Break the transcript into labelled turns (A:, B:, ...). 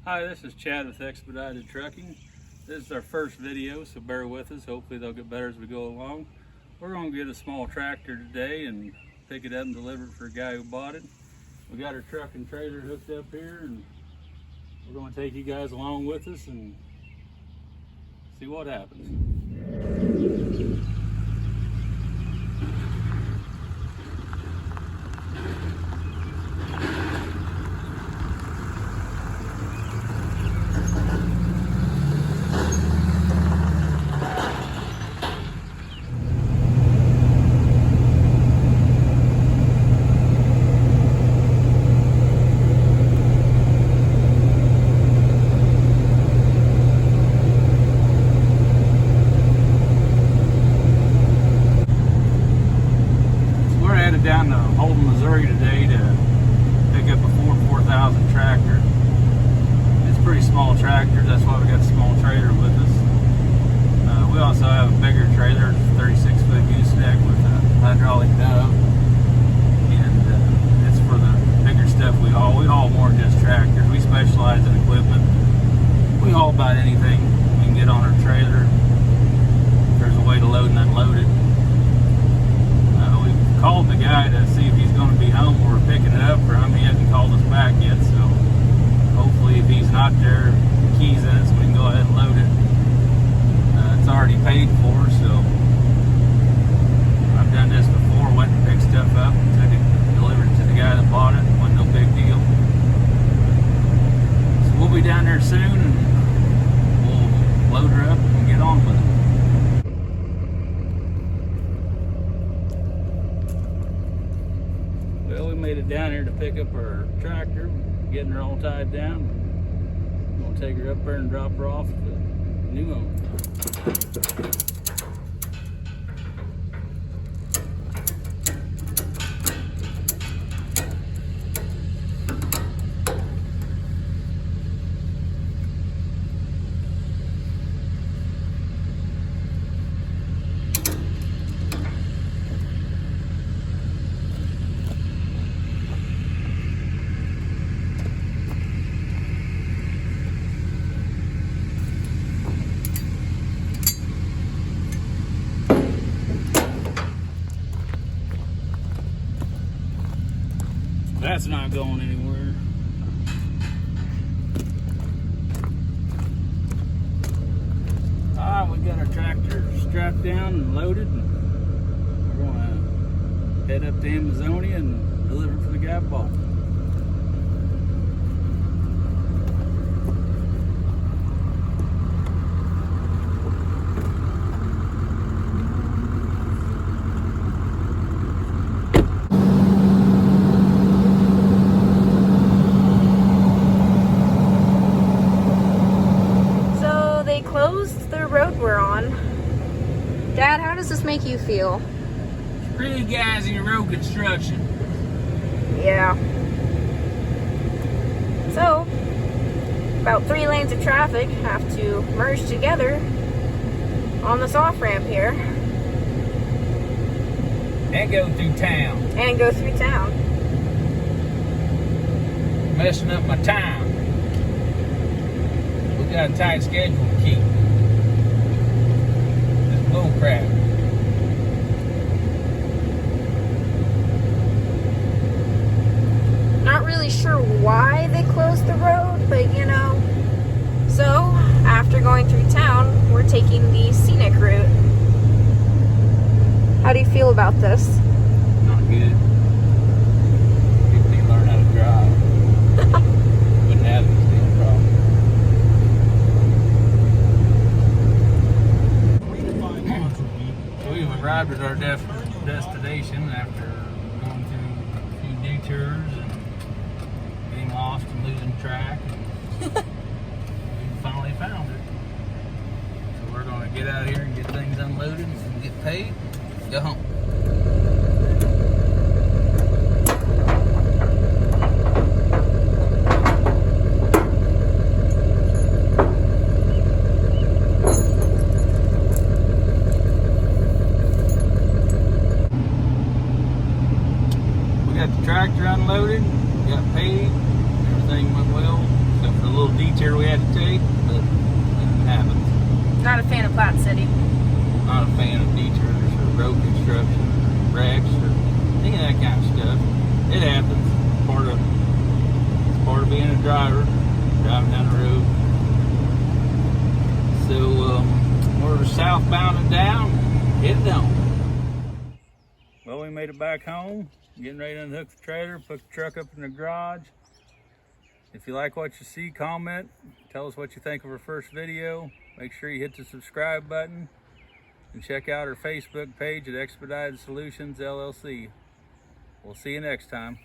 A: Hi, this is Chad with Expedited Trucking. This is our first video, so bear with us. Hopefully they'll get better as we go along. We're going to get a small tractor today and pick it up and deliver it for a guy who bought it. We got our truck and trailer hooked up here, and we're going to take you guys along with us and see what happens. Down to Holden, Missouri today to pick up a Ford 4000 tractor. It's a pretty small tractor, that's why we got a small trailer with us. We also have a bigger trailer, 36-foot gooseneck with a hydraulic nub, and it's for the bigger stuff we haul. We haul more than just tractors. We specialize in equipment. We haul about anything we can get on our trailer. There's a way to load and unload it. Called the guy to see if he's going to be home or we're picking it up for him. He hasn't called us back yet, so hopefully if he's not there, the keys in it, so we can go ahead and load it. It's already paid for, so I've done this before, went and picked stuff up, took it, delivered it to the guy that bought it. It wasn't no big deal. So we'll be down there soon and we'll load her up and get on with it. Well, we made it down here to pick up our tractor, getting her all tied down. I'm going to take her up there and drop her off to the new owner. That's not going anywhere. We got our tractor strapped down and loaded, and we're going to head up to Amazonia and deliver it for the guy who bought it.
B: We're on. Dad, how does this make you feel?
A: Three guys in road construction.
B: Yeah. So, about 3 lanes of traffic have to merge together on this off-ramp here.
A: And go through town.
B: And go through town.
A: Messing up my time. We got a tight schedule to keep. Bull crap.
B: Not really sure why they closed the road, but you know. So, after going through town, we're taking the scenic route. How do you feel about this?
A: Not good. People need to learn how to drive. Wouldn't have this damn problem. We've arrived at our destination after going through a few detours and getting lost and losing track. We finally found it. So we're going to get out here and get things unloaded and get paid and go home. Got the tractor unloaded, got paid, everything went well, except for the little detour detour we had to take, but it happens.
B: Not a fan of Platte City.
A: Not a fan of detours or road construction, or wrecks, or any of that kind of stuff. It happens. It's part of being a driver, driving down the road. So we're southbound and down, heading home. Well, we made it back home. Getting ready to unhook the trailer, put the truck up in the garage. If you like what you see, comment. Tell us what you think of our first video. Make sure you hit the subscribe button. And check out our Facebook page at Expedited Solutions LLC. We'll see you next time.